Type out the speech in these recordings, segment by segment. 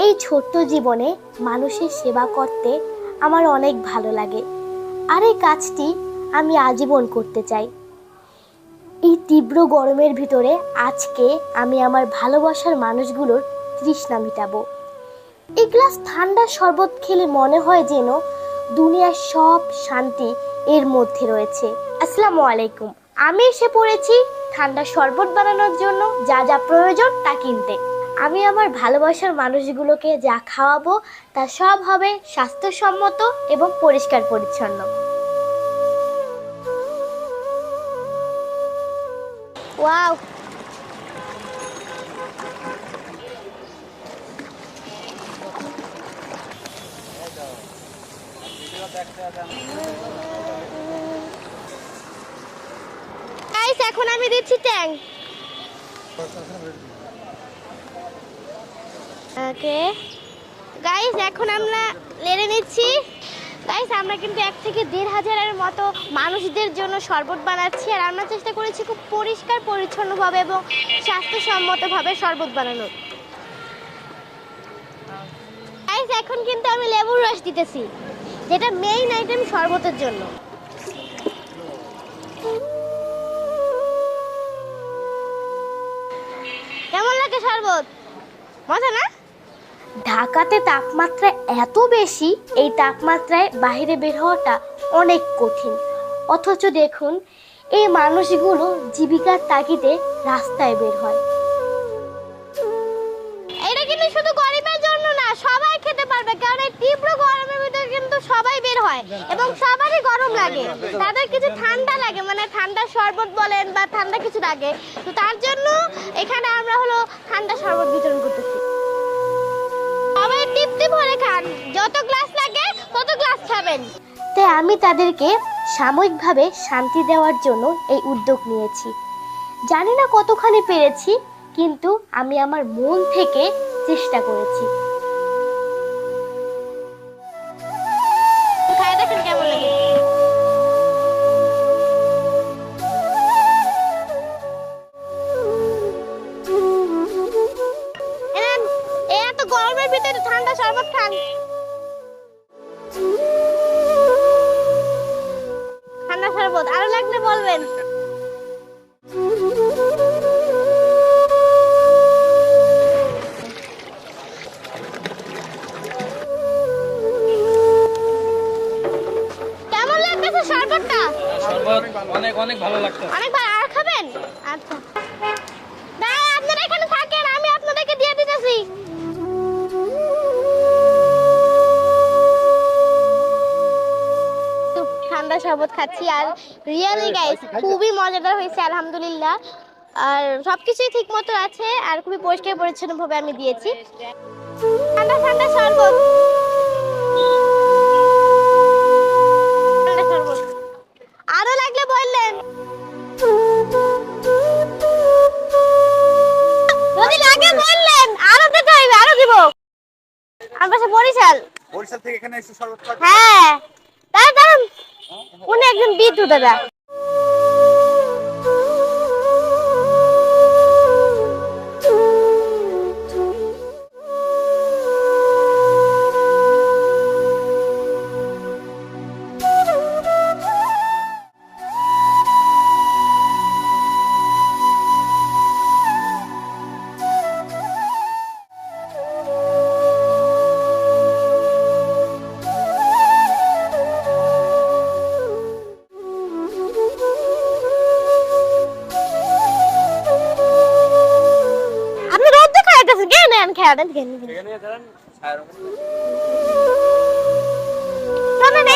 এই ছোট্ট জীবনে মানুষের সেবা করতে আমার অনেক ভালো লাগে, আর এই কাজটি আমি আজীবন করতে চাই। এই তীব্র গরমের ভিতরে আজকে আমি আমার ভালোবাসার মানুষগুলোর তৃষ্ণা মিটাবো। এক গ্লাস ঠান্ডা শরবত খেলে মনে হয় যেন দুনিয়ার সব শান্তি এর মধ্যে রয়েছে। আসসালামু আলাইকুম। আমি এসে পড়েছি ঠান্ডা শরবত বানানোর জন্য যা যা প্রয়োজন তা কিনতে। আমি আমার ভালোবাসার মানুষগুলোকে যা খাওয়াবো তা সব হবে স্বাস্থ্যসম্মত এবং পরিষ্কার পরিচ্ছন্ন। ওয়াও, গাইস এখন আমি দিচ্ছি ট্যাং। ওকে গাইস, এখন আমরা লেড়ে নিচ্ছি। গাইস, আমরা কিন্তু 1 থেকে 1,500-এর মতো মানুষদের জন্য শরবত বানাচ্ছি, আর আমরা চেষ্টা করেছি খুব পরিষ্কার পরিচ্ছন্নভাবে এবং স্বাস্থ্যসম্মতভাবে শরবত বানানোর। গাইস, এখন কিন্তু আমি লেবুর রস দিতেছি, যেটা মেইন আইটেম শরবতের জন্য। কেমন লাগে শরবত? মজা না? ঢাকাতে তাপমাত্রা এত বেশি, এই তাপমাত্রায় বাইরে বের হওয়াটা অনেক কঠিন। অথচ দেখুন, এই মানুষগুলো জীবিকার তাগিদে রাস্তায় বের হয়। এটা কিন্তু শুধু গরিবের জন্য না, সবাই খেতে পারবে, কারণ এই তীব্র গরমের ভিতরে কিন্তু সবাই বের হয় এবং সবারই গরম লাগে। তাদের কিছু ঠান্ডা লাগে, মানে ঠান্ডা শরবত বলেন বা ঠান্ডা কিছু লাগে, তো তার জন্য এখানে আমরা হলো ঠান্ডা শরবত বিতরণ করতেছি। সবাই টিপতে ভরে খান, যত গ্লাস লাগে তত গ্লাস খাবেন। তাই আমি তাদেরকে সাময়িকভাবে শান্তি দেওয়ার জন্য এই উদ্যোগ নিয়েছি। জানি না কতখানি পেরেছি, কিন্তু আমি আমার মন থেকে চেষ্টা করেছি। খায় দেখেন কেমন লাগে। এত গরমের ভিতরে ঠান্ডা শরবত খান। ঠান্ডা শরবত আরো লাগলে বলবেন। কেমন লাগতেছে শরবতটা? শরবত অনেক অনেক ভালো লাগছে। অনেক ভালো। আর খাবেন? আচ্ছা, না আপনারা এখানে থাকেন, আমি আপনাদেরকে দিয়ে দিতেছি। ঠান্ডা শরবত খাচ্ছি, আর রিয়েলি গাইস খুবই মজাদার হয়েছে আলহামদুলিল্লাহ। আর সবকিছুই ঠিক মতো আছে, আর খুবই পরিষ্কার পরিচ্ছন্ন ভাবে আমি দিয়েছি। ঠান্ডা ঠান্ডা শরবত, ঠান্ডা শরবত আরো লাগলে বললেন। যদি লাগে বললেন, আরো দিতে হইবে, আরো দিব। আমার পাশে বরিশাল থেকে এখানে এসে শরবত খাওয়া। হ্যাঁ, দাঁড়ান, উনি একজন বিদ্যু দাদা।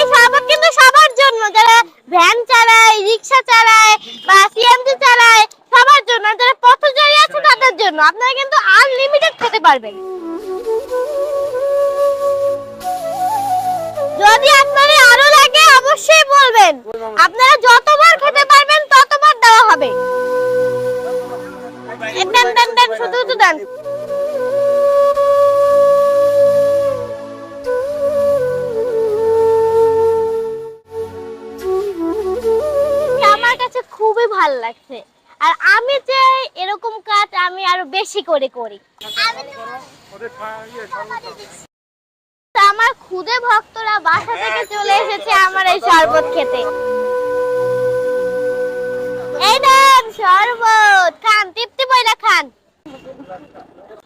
এই শরবত কিন্তু সবার জন্য, যারা ভ্যান চালায়, রিক্সা চালায় বা সিএনজি চালায়, সবার জন্য। যারা পথচারী আছে তাদের জন্য। আপনারা কিন্তু আনলিমিটেড খেতে পারবেন। যদি আপনাদের আরো লাগে অবশ্যই বলবেন, আপনারা যতবার খেতে পারবেন ততবার দেওয়া হবে। দেন দেন দেন, শুধু শুধু দেন। আমার কাছে খুবই ভালো লাগছে, আর আমি যে এরকম কাজ আমি আরো বেশি বেশি করে করি। আমার খুদে ভক্তরা বাসা থেকে চলে এসেছে আমার এই শরবত খেতে। এই নেন শরবত, খান, তৃপ্তি বইলা খান।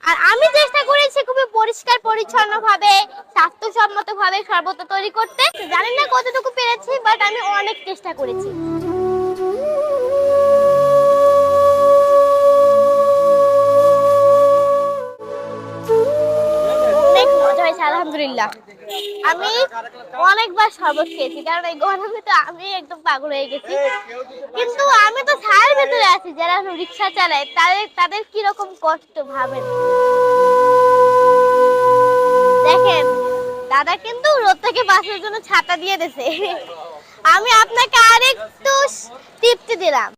আর আমি চেষ্টা করেছি খুবই পরিষ্কার পরিচ্ছন্ন ভাবে, স্বাস্থ্যসম্মত ভাবে শরবত তৈরি করতে। জানি না কতটুকু পেরেছি, বাট আমি অনেক চেষ্টা করেছি। অনেক মজা হয়েছে আলহামদুলিল্লাহ। আমি অনেকবার শরবত খেয়েছি, কারণ এই গরমে তো আমি একদম পাগল হয়ে গেছি। কিন্তু আমি তো ছায়ের ভেতরে আছি, যারা রিক্সা চালায় তাদের কিরকম কষ্ট ভাবেন। দেখেন দাদা কিন্তু রোদ থেকে বাঁচার জন্য ছাতা দিয়ে দিয়েছে। আমি আপনাকে আরেকটু টিপতে দিলাম।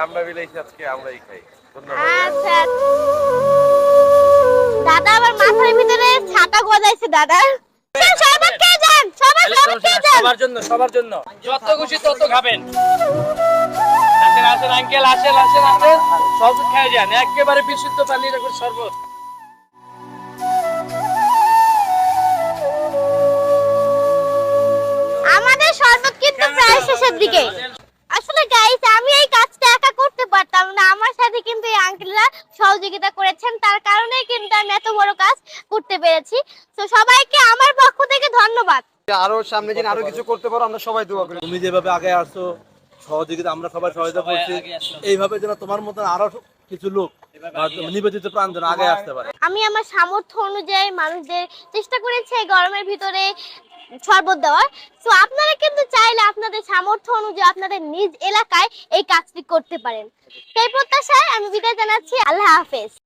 আমরা বিলাইছি, আজকে আমরাই খাই। আচ্ছা দাদা আবার মাথার ভিতরে ছাতা গজাইছে দাদা। শরবত খেয়ে যান, সবাই শরবত খেয়ে যান। সবার জন্য যত খুশি তত খাবেন। আসেন আসেন আঙ্কেল, আসেন আসেন আসেন, সব খেয়ে যান, একেবারে বিশুদ্ধ পানির এখন শরবত। আমাদের শরবত কিন্তু প্রায় শেষের দিকে। আসলে গাইস, আমি এই কাজটা একা করতে পারতাম না, আমার সাথে কিন্তু এই আঙ্কেলরা সহযোগিতা করেছেন, তার কারণেই কিন্তু আমি এত বড় কাজ করতে পেরেছি। তো সবাইকে আমার পক্ষ থেকে ধন্যবাদ। আরো সামনে যেন আরো কিছু করতে পারো, আমরা সবাই দোয়া করি। তুমি যেভাবে আগে আসছো, সহযোগিতা আমরা সবাই সহায়তা করছি, এইভাবে যেন তোমার মতো আরো কিছু লোক নিবেদিত প্রাণ যেন আগে আসতে পারে। আমি আমার সামর্থ্য অনুযায়ী মানুষদের চেষ্টা করেছি এই গরমের ভিতরে শরবত দেওয়ার। তো আপনারা কিন্তু চাইলে আপনাদের সামর্থ্য অনুযায়ী আপনাদের নিজ এলাকায় এই কাজটি করতে পারেন। সেই প্রত্যাশায় আমি বিদায় জানাচ্ছি। আল্লাহ হাফেজ।